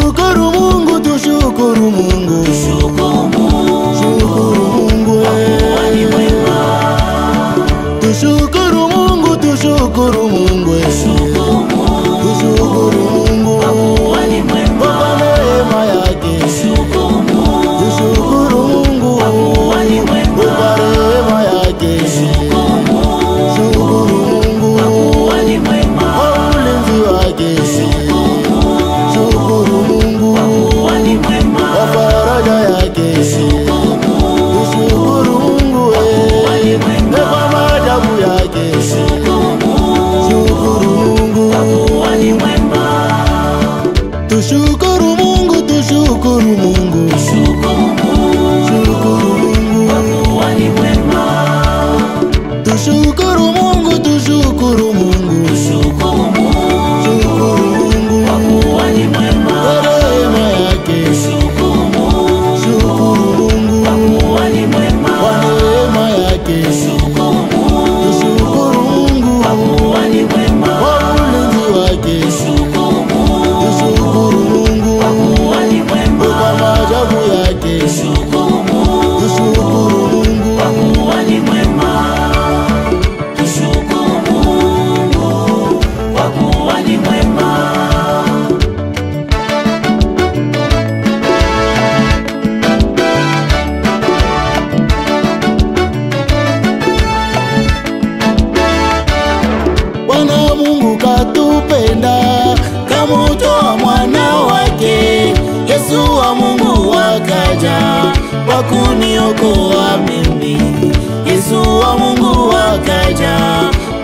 Tushukuru Mungu, tushukuru Mungu, tushukuru Mungu, shukuru Mungu, kwa ni mwema. Tushukuru Mungu, tushukuru Mungu, Tushukuru Mungu, tushukuru Mungu, kwa ni mwema. kwa neema yake. Tushukuru Mungu, Tushukuru Mungu, kwa ni mwema. kwa neema yake. Tushukuru Mungu, Shukuru Mungu, kwa ni mwema. kwa ulinzi wake. Shukuru Mungu, Kwa ni mwema. kwa faraja yake. Tushukuru Mungu, Tushukuru Mungu, kwa ni mwema. kwa maajabu yake. Tushukuru Mungu, Shukuru Mungu, kwa ni mwema. tushukuru Mungu, tushukuru Mungu, Tushukuru Mungu, shukuru Mungu, kwa ni mwema. tushukuru Mungu, tushukuru Mungu, Tushukuru Mungu, shukuru Mungu, kwa ni mwema. kwa neema yake. Tushukuru Mungu, Shukuru Mungu, kwa ni mwema. kwa neema yake. Tushukuru Mungu, Shukuru Mungu, kwa ni mwema. kwa ulinzi wake. Tushukuru Mungu, Shukuru Mungu, kwa ni mwema. kwa maajabu yake. Tushukuru Mungu, Shukuru Mungu, kwa ni mwema. Tushukuru Mungu, kwa kuwa ni mwema. Bwana Mungu katupenda, kamutoa mwana wake. Yesu wa Mungu akaja kwa kuniokoa mimi. Yesu wa Mungu akaja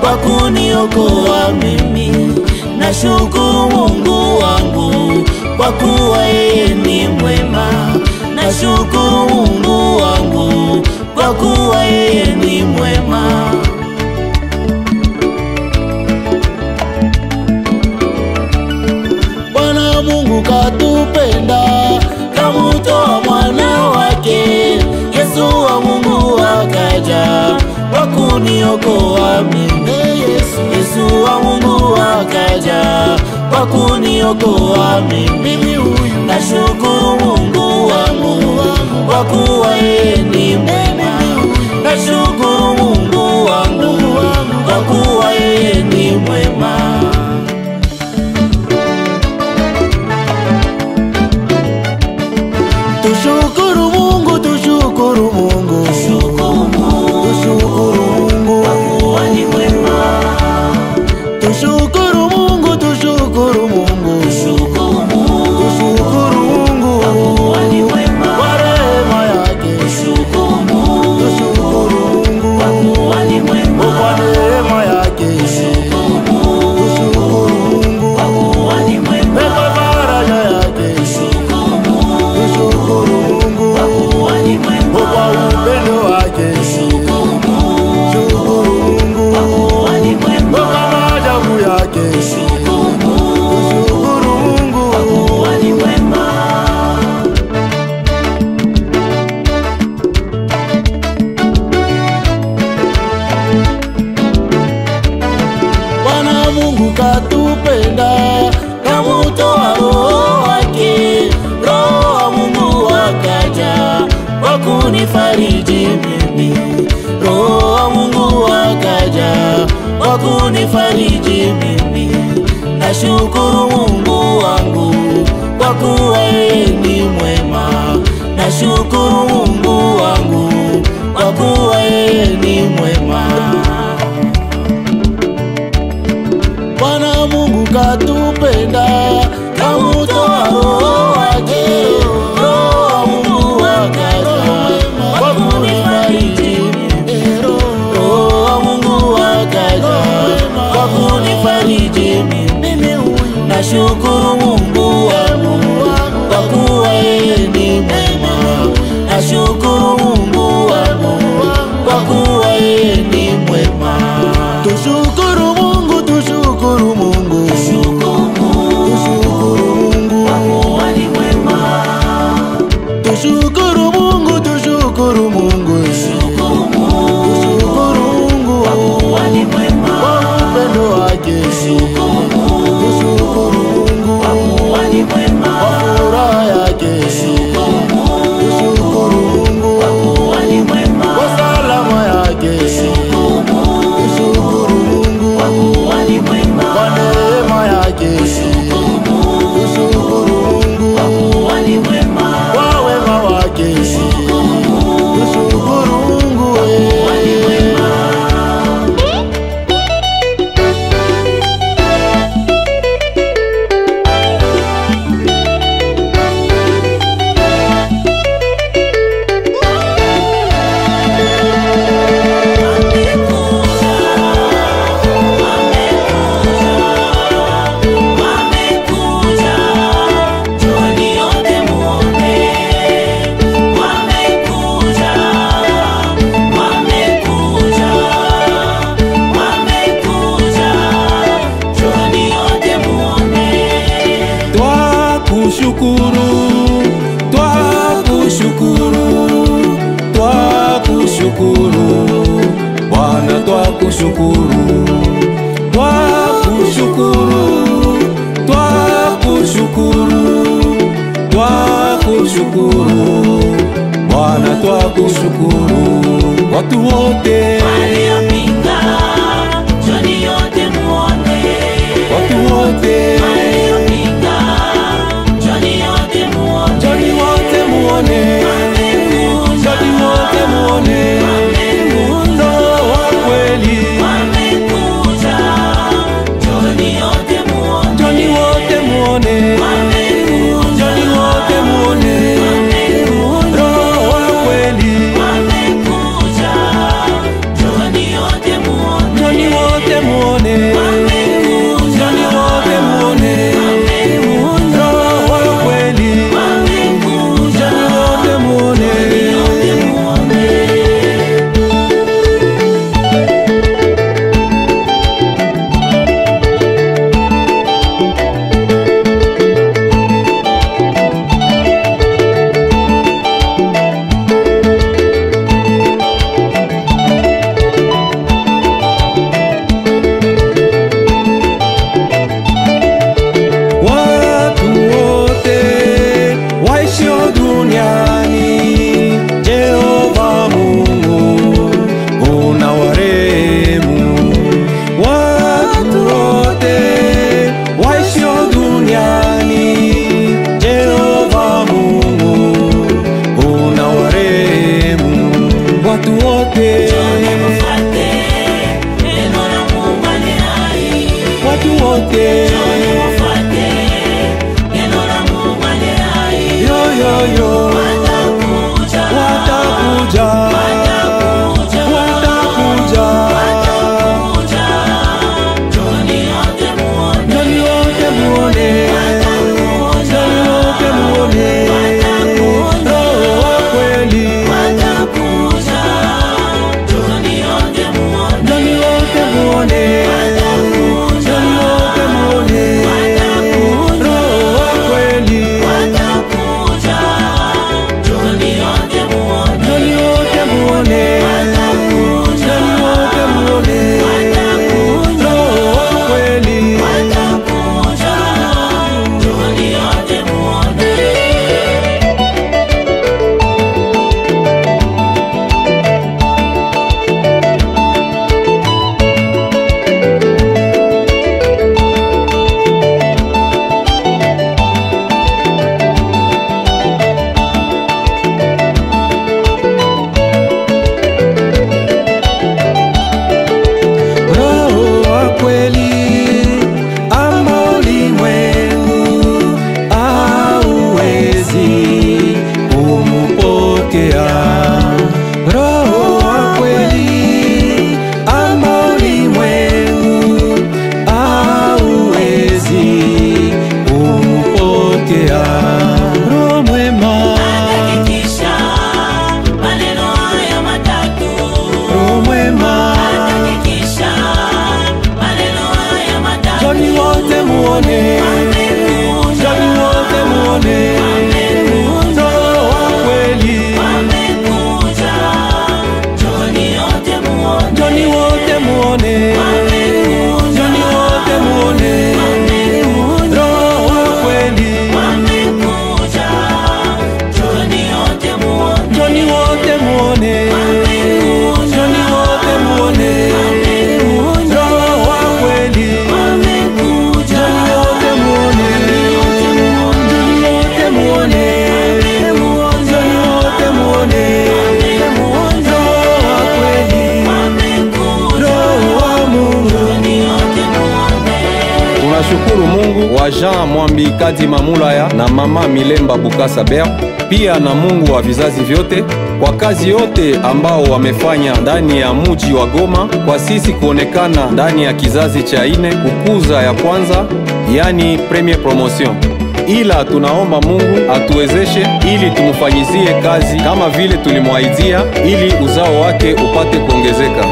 kwa kuniokoa mimi. Nashukuru Mungu wangu kwa kuwa yeye ni mwema. Nashukuru Mungu wangu kwa kuwa yeye ni mwema. Bwana Mungu katupenda, kamutoa mwana wake. Yesu wa Mungu akaja kwa kuniokoa mimi. Yesu wa Mungu akaja kwa kuniokoa mimi. Nashukuru Mungu wangu kwa kuwa yeye ni mwema. Nashukuru Mungu wangu kwa kuwa yeye ni mwema. Tushukuru Mungu, tushukuru Mungu, Tushukuru Mungu, tushukuru Mungu, kwa ni mwema. tushukuru Mungu, tushukuru Mungu, Tushukuru Mungu, tushukuru Mungu, kwa ni mwema. kwa rehema yake. Tushukuru Mungu, Tushukuru Mungu, kwa ni mwema. kwa neema yake. Tushukuru Mungu, Tushukuru Mungu, kwa ni mwema. kwa faraja yake. Tushukuru Mungu, Tushukuru Mungu, kwa ni mwema. kwa upendo wake. Tushukuru Mungu, Tushukuru Mungu, kwa ni mwema. kwa maajabu yake. Tushukuru Mungu, Tushukuru Mungu, kwa ni mwema. Bwana Mungu katupenda, kamutoa roho wake. Roho wa Mungu akaja kwa kunifariji mimi. Roho wa Mungu akaja kwa kunifariji mimi. Nashukuru Mungu wangu kwa kuwa yeye ni mwema. Nashukuru Mungu wangu kwa kuwa yeye ni mwema. Bwana Mungu katupenda, kamutoa roho wake. Roho wa Mungu akaja kwa kunifariji mimi. Roho wa Mungu akaja kwa kunifariji mimi. Nashukuru Mungu wangu kwa kuwa yeye ni mwema. Nashukuru Mungu wangu kwa kuwa yeye ni mwema. Tushukuru Mungu, tushukuru Mungu, Tushukuru twakushukuru, twakushukuru, twakushukuru Bwana, twakushukuru, twakushukuru, twakushukuru, twakushukuru Bwana, twakushukuru. Watu wote waliopinga, njoni yote muone. watu wote Waliopinga, njoni yote muone. njoni wote muone, njoni wote muone, Roho wa kweli, Wamekuja, njoni yote muone. njoni wote muone, njoni wote muone, Roho wa kweli, Wamekuja, njoni yote muone. njoni wote muone, njoni wote muone, Roho wa kweli, Wamekuja, njoni wote muone. yote muone. Watu wote waishio duniani, Jehova Mungu unawarehemu. Watu wote waishio duniani, Jehova Mungu unawarehemu. Watu wote, Njoni mfuate, neno la Mungu ali hai. watu wote, Njoni mfuate, neno la Mungu ali hai. yo yo yo, Watakuja, watakuja, watakuja, watakuja. watakuja. Njoni yote muone. Njoni wote muone, njoni wote muone, Roho wa kweli, Watakuja, njoni yote muone. njoni wote muone, njoni wote muone, Roho wa kweli, Watakuja, njoni yote muone. njoni wote muone, njoni wote muone, Roho wa kweli. Watakuja, njoni yote muone. Roho wa kweli ambao ulimwengu hauwezi kumpokea. Roho wa kweli ambao ulimwengu hauwezi kumpokea. Roho mwema, Hakikisha maneno haya matatu. Roho mwema, Hakikisha maneno haya matatu. njoni wote muone, njoni wote muone, Roho wa kweli, Wamekuja, njoni yote muone. njoni wote muone, njoni wote muone, Roho wa kweli, Wamekuja, njoni yote muone. njoni wote muone, njoni wote muone, Roho wa kweli, Wamekuja, njoni wote muone, njoni wote muone, njoni wote muone, Roho wa kweli, Wamekuja, Roho wa Mungu. njoni yote muone. Tunashukuru Mungu wa Jean Mwambi Kadi Mamulaya na Mama Milemba Bukasa Ber, pia na Mungu wa vizazi vyote kwa kazi yote ambao wamefanya ndani ya muji wa Goma, kwa sisi kuonekana ndani ya kizazi cha ine kukuza ya kwanza, yani premier promotion. Ila tunaomba Mungu atuwezeshe ili tumfanyizie kazi kama vile tulimwaidia, ili uzao wake upate kuongezeka.